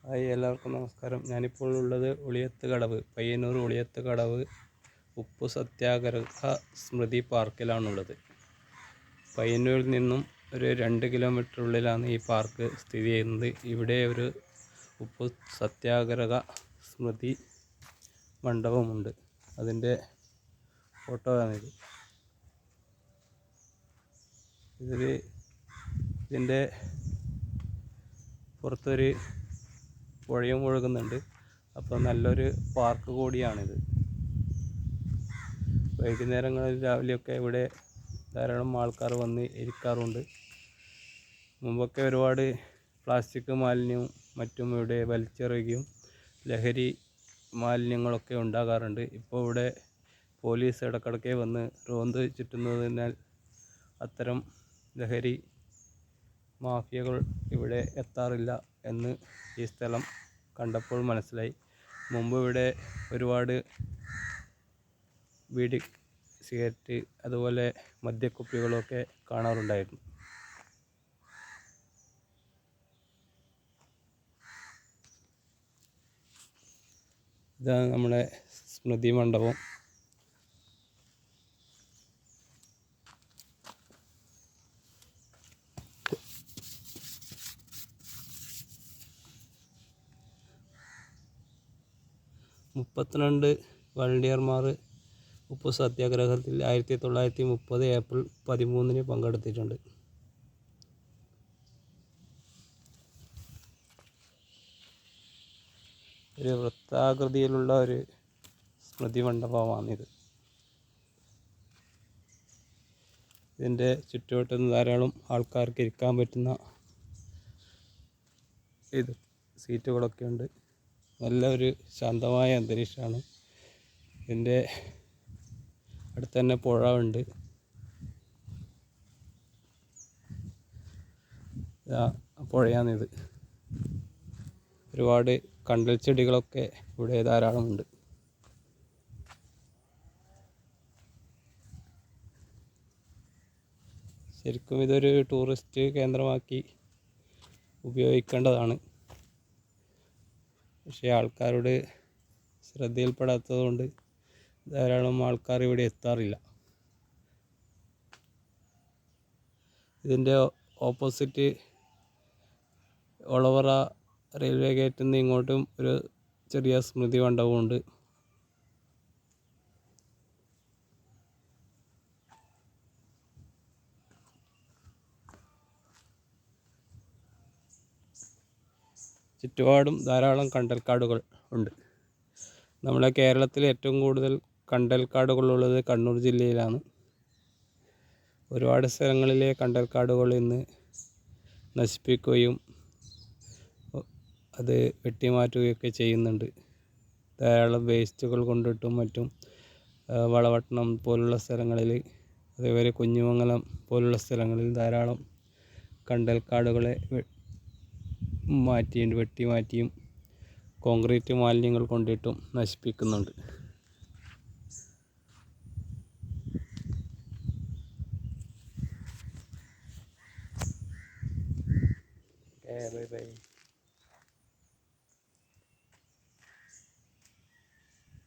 Hi, എല്ലാവർക്കും നമസ്കാരം. ഞാനിപ്പോൾ ഉള്ളത് ഉളിയത്ത് കടവ്, പയ്യന്നൂർ ഉളിയത്ത് കടവ് ഉപ്പു സത്യാഗ്രഹ സ്മൃതി പാർക്കിലാണുള്ളത്. പയ്യന്നൂരിൽ നിന്നും ഒരു 2 കിലോമീറ്റർ ഉള്ളിലാണ് ഈ പാർക്ക് സ്ഥിതി ചെയ്യുന്നത്. ഇവിടെ ഒരു ഉപ്പു സത്യാഗ്രഹ സ്മൃതി മണ്ഡപമുണ്ട്. അതിൻ്റെ ഫോട്ടോ ആണിത്. ഇതിൻ്റെ പുറത്തൊരു പുഴയും ഒഴുകുന്നുണ്ട്. അപ്പോൾ നല്ലൊരു പാർക്ക് കൂടിയാണിത്. വൈകുന്നേരങ്ങളിൽ രാവിലെയൊക്കെ ഇവിടെ ധാരാളം ആൾക്കാർ വന്ന് ഇരിക്കാറുണ്ട്. മുമ്പൊക്കെ ഒരുപാട് പ്ലാസ്റ്റിക് മാലിന്യവും മറ്റും ഇവിടെ വലിച്ചെറിയുകയും ലഹരി മാലിന്യങ്ങളൊക്കെ ഉണ്ടാകാറുണ്ട്. ഇപ്പോൾ ഇവിടെ പോലീസ് ഇടയ്ക്കിടയ്ക്ക് വന്ന് റോന്ത് ചുറ്റുന്നതിനാൽ അത്തരം ലഹരി മാഫിയകൾ ഇവിടെ എത്താറില്ല എന്ന് ഈ സ്ഥലം കണ്ടപ്പോൾ മനസ്സിലായി. മുമ്പ് ഇവിടെ ഒരുപാട് ബീഡി, സിഗരറ്റ് അതുപോലെ മദ്യക്കുപ്പികളൊക്കെ കാണാറുണ്ടായിരുന്നു. ഇതാണ് നമ്മുടെ സ്മൃതി മണ്ഡപം. മുപ്പത്തിരണ്ട് വളണ്ടിയർമാർ ഉപ്പു സത്യാഗ്രഹത്തിൽ 1930 ഏപ്രിൽ 13 പങ്കെടുത്തിട്ടുണ്ട്. ഒരു വൃത്താകൃതിയിലുള്ള ഒരു സ്മൃതി മണ്ഡപമാണിത്. ഇതിൻ്റെ ചുറ്റുവട്ടം ധാരാളം ആൾക്കാർക്ക് ഇരിക്കാൻ പറ്റുന്ന സീറ്റുകളൊക്കെ ഉണ്ട്. നല്ല ഒരു ശാന്തമായ അന്തരീക്ഷമാണ്. ഇതിൻ്റെ അടുത്ത് തന്നെ പുഴ ഉണ്ട്. പുഴയാണിത്. ഒരുപാട് കണ്ടൽ ചെടികളൊക്കെ ഇവിടെ ധാരാളമുണ്ട്. ശരിക്കും ഇതൊരു ടൂറിസ്റ്റ് കേന്ദ്രമാക്കി ഉപയോഗിക്കേണ്ടതാണ്. പക്ഷേ ആൾക്കാരുടെ ശ്രദ്ധയിൽപ്പെടാത്തതുകൊണ്ട് ധാരാളം ആൾക്കാർ ഇവിടെ എത്താറില്ല. ഇതിൻ്റെ ഓപ്പോസിറ്റ് ഒളവറ റെയിൽവേ ഗേറ്റിൽ നിന്ന് ഇങ്ങോട്ടും ഒരു ചെറിയ സ്മൃതി മണ്ഡപമുണ്ട്. ചുറ്റുപാടും ധാരാളം കണ്ടൽക്കാടുകൾ ഉണ്ട്. നമ്മുടെ കേരളത്തിൽ ഏറ്റവും കൂടുതൽ കണ്ടൽക്കാടുകളുള്ളത് കണ്ണൂർ ജില്ലയിലാണ്. ഒരുപാട് സ്ഥലങ്ങളിലെ കണ്ടൽക്കാടുകൾ ഇന്ന് നശിപ്പിക്കുകയും അത് വെട്ടിമാറ്റുകയൊക്കെ ചെയ്യുന്നുണ്ട്. ധാരാളം വേസ്റ്റുകൾ കൊണ്ടിട്ടും മറ്റും വളവട്ടണം പോലുള്ള സ്ഥലങ്ങളിൽ, അതേപോലെ കുഞ്ഞുമംഗലം പോലുള്ള സ്ഥലങ്ങളിൽ ധാരാളം കണ്ടൽക്കാടുകളെ വെട്ടിമാറ്റിയും കോൺക്രീറ്റ് മാലിന്യങ്ങൾ കൊണ്ടിട്ടും നശിപ്പിക്കുന്നുണ്ട്. Bye bye.